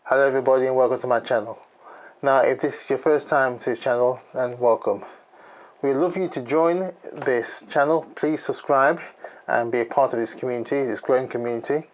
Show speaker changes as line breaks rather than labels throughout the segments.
Hello everybody and welcome to my channel. Now if this is your first time to this channel, then welcome. We'd love you to join this channel. Please subscribe and be a part of this community, this growing community.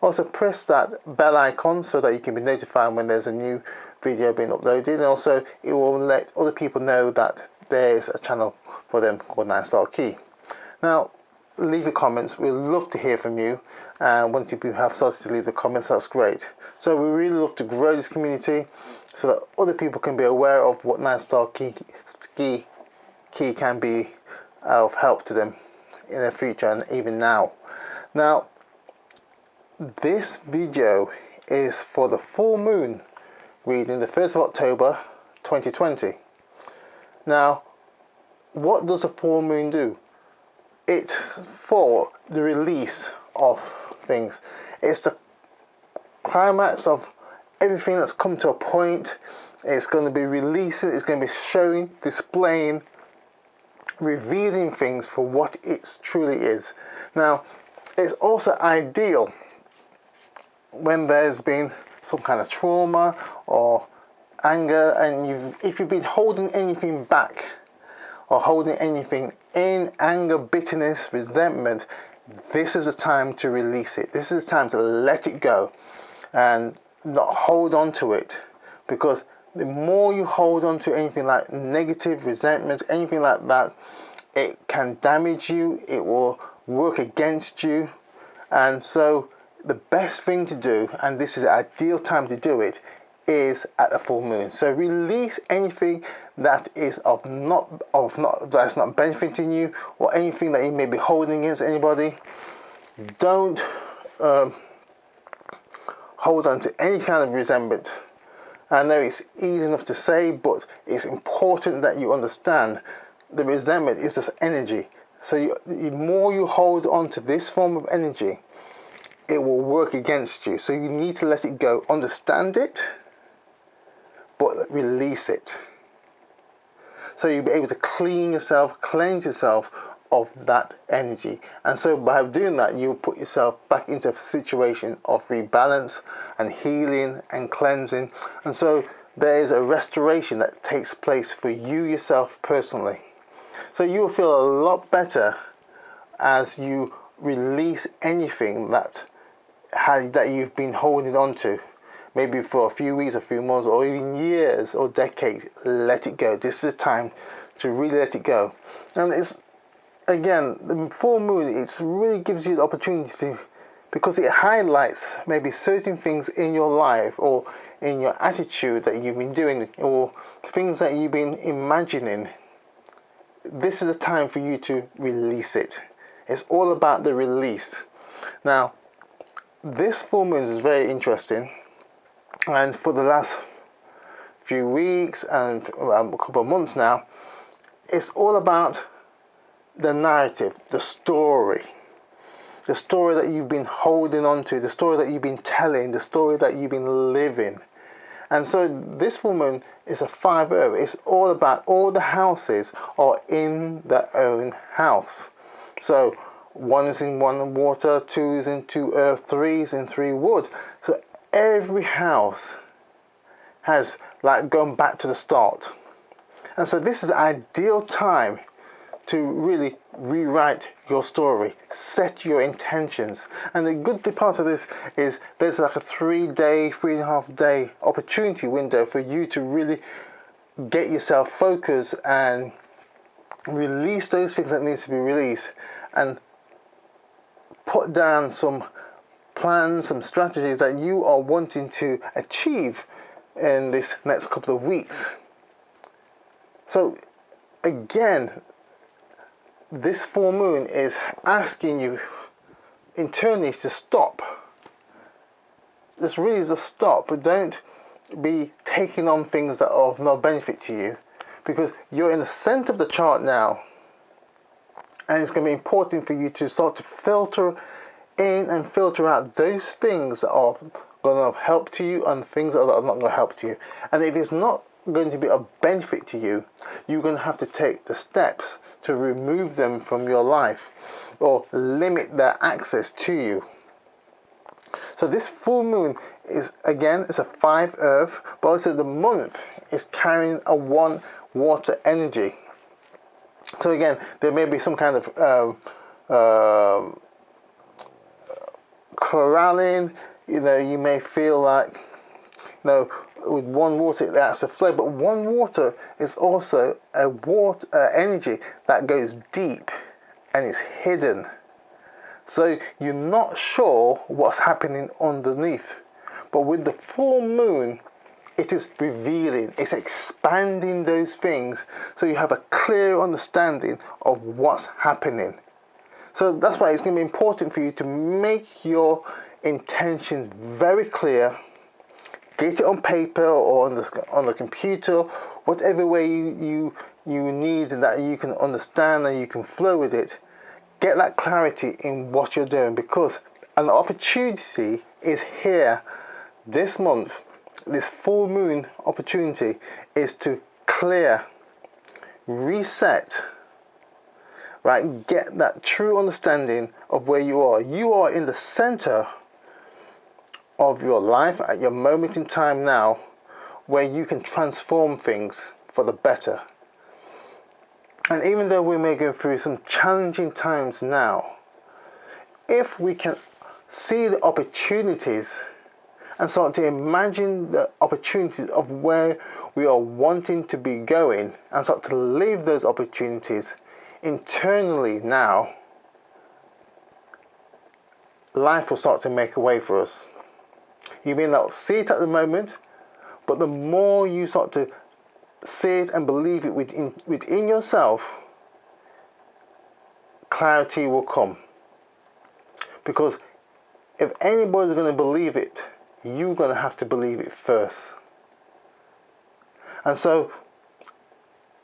Also press that bell icon so that you can be notified when there's a new video being uploaded, and also it will let other people know that there's a channel for them called 9-Star Key. Now leave the comments. We'd love to hear from you, and once you have started to leave the comments, that's great. So we really love to grow this community so that other people can be aware of what 9-Star Key can be of help to them in the future and even now. Now this video is for the full moon reading, the 1st of October 2020. Now what does a full moon do? It's for the release of things. It's the climax of everything that's come to a point. It's going to be releasing, it's going to be showing, displaying, revealing things for what it truly is. Now it's also ideal when there's been some kind of trauma or anger, and if you've been holding anything back or holding anything in, anger, bitterness, resentment, this is the time to release it. This is the time to let it go and not hold on to it, because the more you hold on to anything like negative, resentment, anything like that, it can damage you, it will work against you. And so the best thing to do, and this is the ideal time to do it, is at the full moon. So release anything that is that's not benefiting you, or anything that you may be holding against anybody. Don't hold on to any kind of resentment. I know it's easy enough to say, but it's important that you understand the resentment is just energy. So the more you hold on to this form of energy, it will work against you. So you need to let it go. Understand it, but release it. So you'll be able to cleanse yourself of that energy. And so by doing that, you'll put yourself back into a situation of rebalance and healing and cleansing. And so there is a restoration that takes place for you yourself personally. So you will feel a lot better as you release anything that you've been holding on to. Maybe for a few weeks, a few months, or even years or decades. Let it go. This is the time to really let it go. And it's, again, the full moon, it really gives you the opportunity to, because it highlights maybe certain things in your life or in your attitude that you've been doing, or things that you've been imagining. This is the time for you to release it. It's all about the release. Now, this full moon is very interesting. And for the last few weeks and a couple of months now, it's all about the narrative, the story that you've been holding on to, the story that you've been telling, the story that you've been living. And so this full moon is a 5-0. It's all about all the houses are in their own house. So 1 is in 1 water, 2 is in 2 earth, 3 is in 3 wood. So every house has like gone back to the start. And so this is the ideal time to really rewrite your story, set your intentions. And the good part of this is there's like a 3.5 day opportunity window for you to really get yourself focused and release those things that need to be released, and put down some plans, some strategies that you are wanting to achieve in this next couple of weeks. So again, this full moon is asking you internally to stop. Just really just stop, but don't be taking on things that are of no benefit to you, because you're in the center of the chart now, and it's going to be important for you to start to filter in and filter out those things that are going to help to you and things that are not going to help to you. And if it's not going to be of benefit to you, you're going to have to take the steps to remove them from your life or limit their access to you. So So this full moon is, again, it's a 5 earth, but also the month is carrying a 1 water energy. So again, there may be some kind of corralling. You may feel like, with 1 water that's a flow, but 1 water is also a water energy that goes deep and it's hidden. So you're not sure what's happening underneath. But with the full moon, it is revealing, it's expanding those things, so you have a clear understanding of what's happening. So that's why it's going to be important for you to make your intentions very clear. Get it on paper or on the computer, whatever way you need that you can understand and you can flow with it. Get that clarity in what you're doing, because an opportunity is here this month. This full moon opportunity is to clear, reset, right? Get that true understanding of where you are. You are in the center of your life at your moment in time now, where you can transform things for the better. And even though we may go through some challenging times now, if we can see the opportunities and start to imagine the opportunities of where we are wanting to be going and start to live those opportunities internally now, life will start to make a way for us. You may not see it at the moment, but the more you start to see it and believe it within yourself, clarity will come. Because if anybody's going to believe it, you're going to have to believe it first. And so,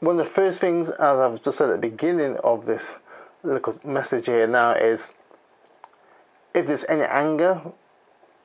one of the first things, as I've just said at the beginning of this little message here now, is if there's any anger,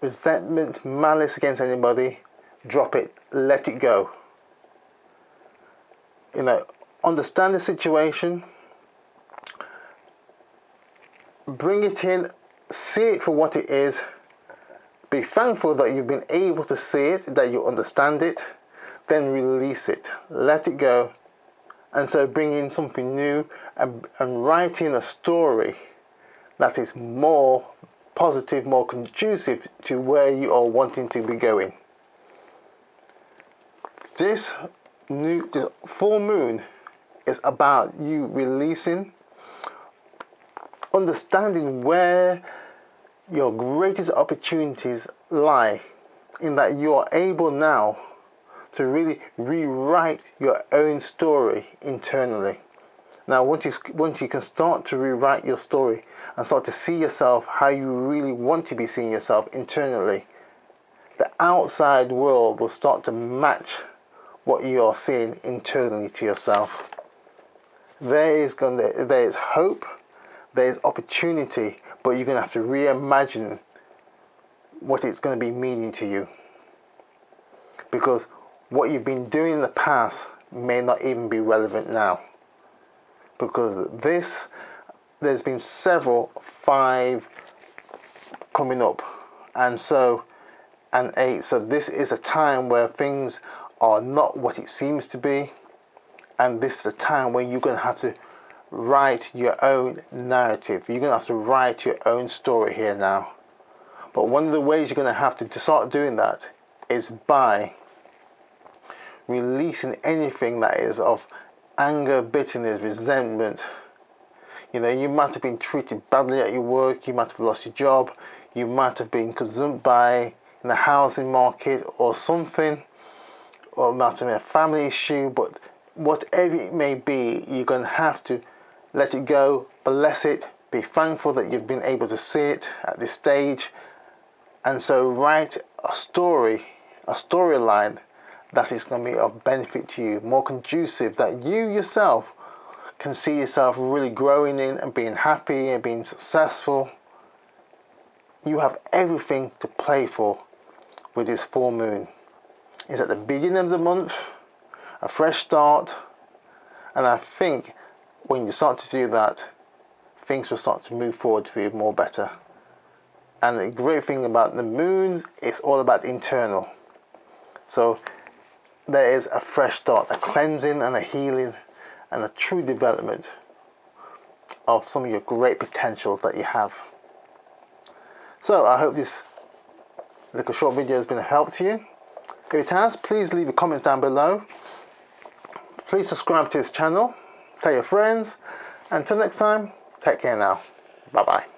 resentment, malice against anybody, drop it, let it go. Understand the situation, bring it in, see it for what it is, be thankful that you've been able to see it, that you understand it, then release it, let it go, and so bring in something new and write in a story that is more positive, more conducive to where you are wanting to be going. This full moon is about you releasing, understanding where your greatest opportunities lie, in that you are able now to really rewrite your own story internally. Now, once you can start to rewrite your story and start to see yourself how you really want to be seeing yourself internally, the outside world will start to match what you are seeing internally to yourself. There is hope, there is opportunity, but you're going to have to reimagine what it's going to be meaning to you. Because what you've been doing in the past may not even be relevant now. Because there's been several 5 coming up, and 8. So this is a time where things are not what it seems to be, and this is a time when you're going to have to write your own narrative. You're going to have to write your own story here now. But one of the ways you're going to have to start doing that is by releasing anything that is of anger, bitterness, resentment. You might have been treated badly at your work, you might have lost your job, you might have been consumed by in the housing market or something, or it might have been a family issue, but whatever it may be, you're going to have to let it go, bless it, be thankful that you've been able to see it at this stage, and so write a storyline that is going to be of benefit to you, more conducive, that you yourself can see yourself really growing in and being happy and being successful. You have everything to play for with this full moon. It's at the beginning of the month, a fresh start, and I think when you start to do that, things will start to move forward for you more better. And the great thing about the moon, it's all about the internal. So there is a fresh start, a cleansing and a healing and a true development of some of your great potentials that you have. So I hope this little short video has been a help to you. If it has, please leave a comment down below. Please subscribe to this channel, tell your friends, and until next time, take care now. Bye bye.